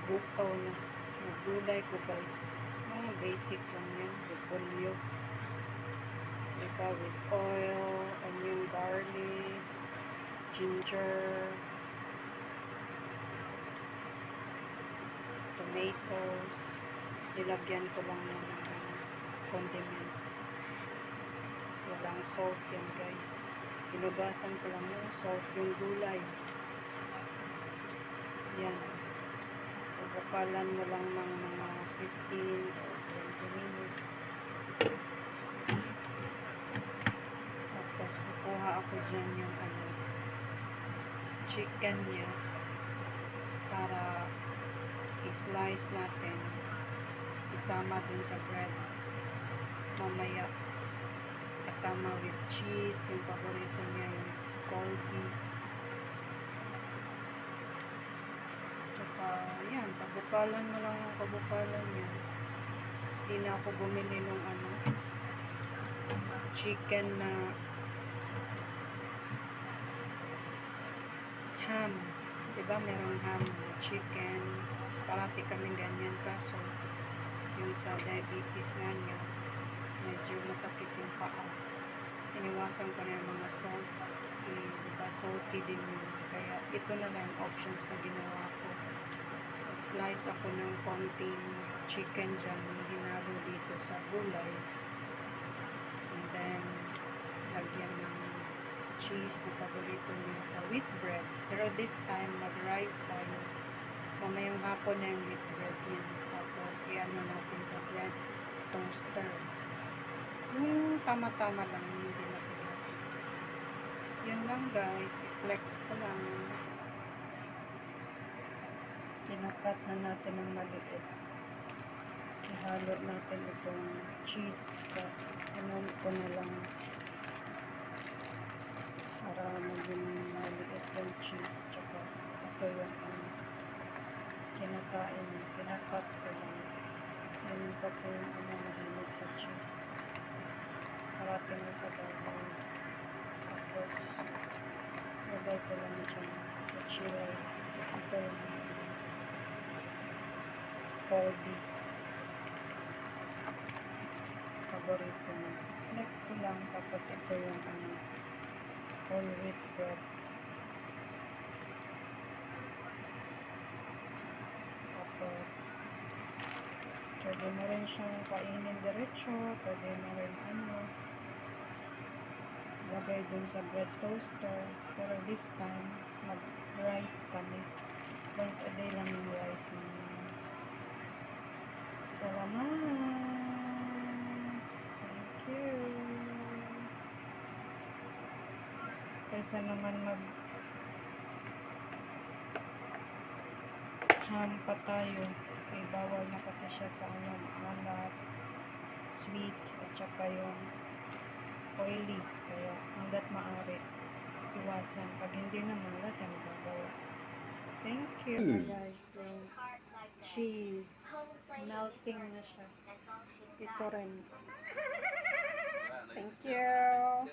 bukaw na. Nagulay ko guys. Mga basic lang yan. Repolyo. Diba? With oil, onion, garlic, ginger, tomatoes. Nilagyan ko lang ng condiments. Walang salt yan guys. Pinugasan ko lang yung salt, yung gulay. Yan. Bukalan mo lang ng mga 15 or 20 minutes. Tapos kukuha ako dyan yung chicken niya para i-slice natin. Isama dun sa bread. Mamaya kasama with cheese, yung paborito niya, yung corned beef. Tsaka, yan, pabukalan mo lang yung pabukalan niya. Hindi na ako bumili ng chicken na ham. Diba, merong ham na chicken. Parati kaming ganyan, kaso yung sa diabetes nga niya, medyo masakit yung paa. Iniwasan ko na yung mga salt. Diba, salty din yun. Kaya ito na lang options na ginawa ko. Slice ako ng konting chicken dyan, hinalo dito sa gulay. And then, lagyan ng cheese na paborito niya sa wheat bread. Pero this time, mag-rice tayo. Mamayang hapon na yung wheat bread niya. Tapos, i-ano natin sa bread toaster. Yung tama-tama lang, hindi matigas. Yun lang guys, i-flex ko lang. Kinakat na natin ng maliit. Ihalo natin itong cheese. Ano ko na lang para maging maliit yung cheese. Tsaka ito yung kinakat ko lang. Yun kasi yung mahilig sa cheese. Parating na sa bago. Tapos lagay ko lang dyan sa chili. Tapos ito yung corned beef. Paborito na. Flex ko lang. Tapos ito yung whole wheat bread. Tapos pwede mo rin siyang kainin diretso. Pwede mo rin lagay dun sa bread toaster. Pero this time mag-rice kami. Once a day lang yung rice namin. Salamat! Thank you! Kaysa naman ham pa tayo. Okay, bawal na kasi siya sa malat, sweets, at saka yung oily. Kaya hanggat maaari, iwasan. Pag hindi na malat, yan magawa. Thank you guys. Yung cheese, melting na siya. Ito rin. Thank you.